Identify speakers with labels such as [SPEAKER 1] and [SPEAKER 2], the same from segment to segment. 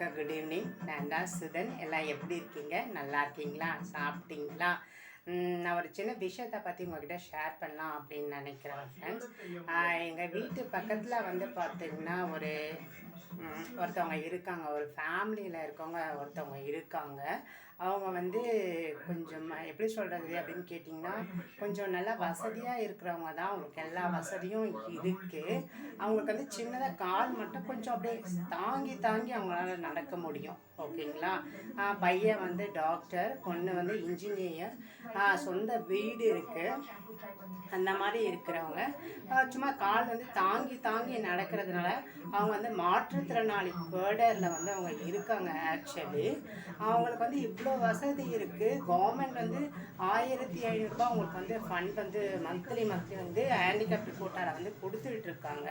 [SPEAKER 1] வணக்கம், good evening. நான் தான் சுதன். எல்லாம் எப்படி இருக்கீங்க? நல்லா இருக்கீங்களா? சாப்பிட்டீங்களா? நான் ஒரு சின்ன விஷயத்தை பற்றி உங்கள்கிட்ட ஷேர் பண்ணலாம் அப்படின்னு நினைக்கிறேன் ஃப்ரெண்ட்ஸ். எங்கள் வீட்டு பக்கத்தில் வந்து பார்த்திங்கன்னா ஒருத்தவங்க இருக்காங்க. ஒரு ஃபேமிலியில் இருக்கவங்க ஒருத்தவங்க இருக்காங்க. அவங்க வந்து கொஞ்சம் எப்படி சொல்கிறது அப்படின்னு கேட்டிங்கன்னா, கொஞ்சம் நல்லா வசதியாக இருக்கிறவங்க தான். அவங்களுக்கு எல்லா வசதியும் இருக்குது. அவங்களுக்கு வந்து சின்னதாக கால் மட்டும் கொஞ்சம் அப்படியே தாங்கி தாங்கி அவங்களால நடக்க முடியும். ஓகேங்களா? பையன் வந்து டாக்டர், பொண்ணு வந்து இன்ஜினியர், சொந்த வீடு இருக்குது. அந்த மாதிரி இருக்கிறவங்க சும்மா கால் வந்து தாங்கி தாங்கி நடக்கிறதுனால அவங்க வந்து மாற்றுத்திறனாளி கேடரில் வந்து அவங்க இருக்காங்க. ஆக்சுவலி அவங்களுக்கு வந்து இவ்வளோ வசதி இருக்குது. கவர்மெண்ட் வந்து 1500 அவங்களுக்கு வந்து ஃபண்ட் வந்து மந்த்லி வந்து ஹேண்டிகேப்டு கோட்டாவில் வந்து கொடுத்துக்கிட்டு இருக்காங்க.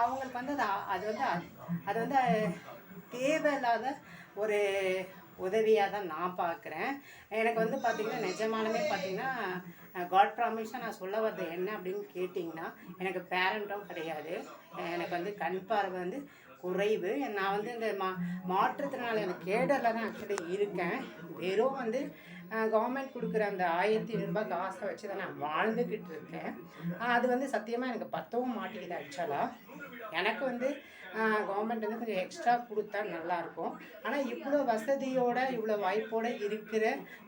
[SPEAKER 1] அவங்களுக்கு வந்து அது வந்து தேவையில்லாத ஒரு உதவியாக தான் நான் பார்க்குறேன். எனக்கு வந்து பார்த்திங்கன்னா நிஜமானமே பார்த்திங்கன்னா காட் ப்ராமிஸாக நான் சொல்ல வர்றது என்ன அப்படின்னு கேட்டிங்கன்னா, எனக்கு பேரண்ட்டும் கிடையாது. எனக்கு வந்து கண் பார்வை வந்து குறைவு. நான் வந்து இந்த மாற்றுத்திறனாளி அந்த கேடரில் தான் ஆக்சுவலி இருக்கேன். வெறும் வந்து கவர்மெண்ட் கொடுக்குற அந்த 1500 காசை வச்சு தான் நான் வாழ்ந்துக்கிட்டு இருக்கேன். அது வந்து சத்தியமாக எனக்கு பத்தவும் மாட்டேங்குது. ஆக்சுவலாக எனக்கு வந்து கவர்மெண்ட் வந்து கொஞ்சம் எக்ஸ்ட்ரா கொடுத்தா நல்லாயிருக்கும். ஆனால் இவ்வளோ வசதியோடு இவ்வளோ வாய்ப்போடு இருக்கிற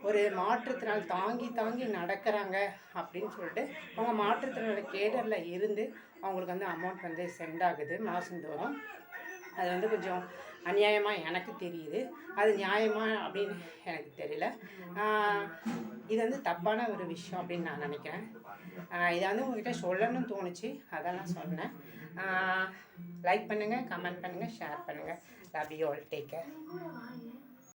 [SPEAKER 1] ஒரு மாற்றுத்திறனாளி தாங்கி தாங்கி நடக்கிறாங்க அப்படின்னு சொல்லிட்டு அவங்க மாற்றுத்திறனாளி கேடரில் இருந்து அவங்களுக்கு வந்து அமௌண்ட் வந்து சென்ட் ஆகுது மாதந்தோறும். அது வந்து கொஞ்சம் அநியாயமாக எனக்கு தெரியுது. அது நியாயமா அப்படின்னு எனக்கு தெரியல. இது வந்து தப்பான ஒரு விஷயம் அப்படின்னு நான் நினைக்கிறேன். இதை வந்து உங்கள்கிட்ட சொல்லணும்னு தோணுச்சு, அதெல்லாம் சொன்னேன். லைக் பண்ணுங்கள், கமெண்ட் பண்ணுங்கள், ஷேர் பண்ணுங்கள். Love you all. Take care.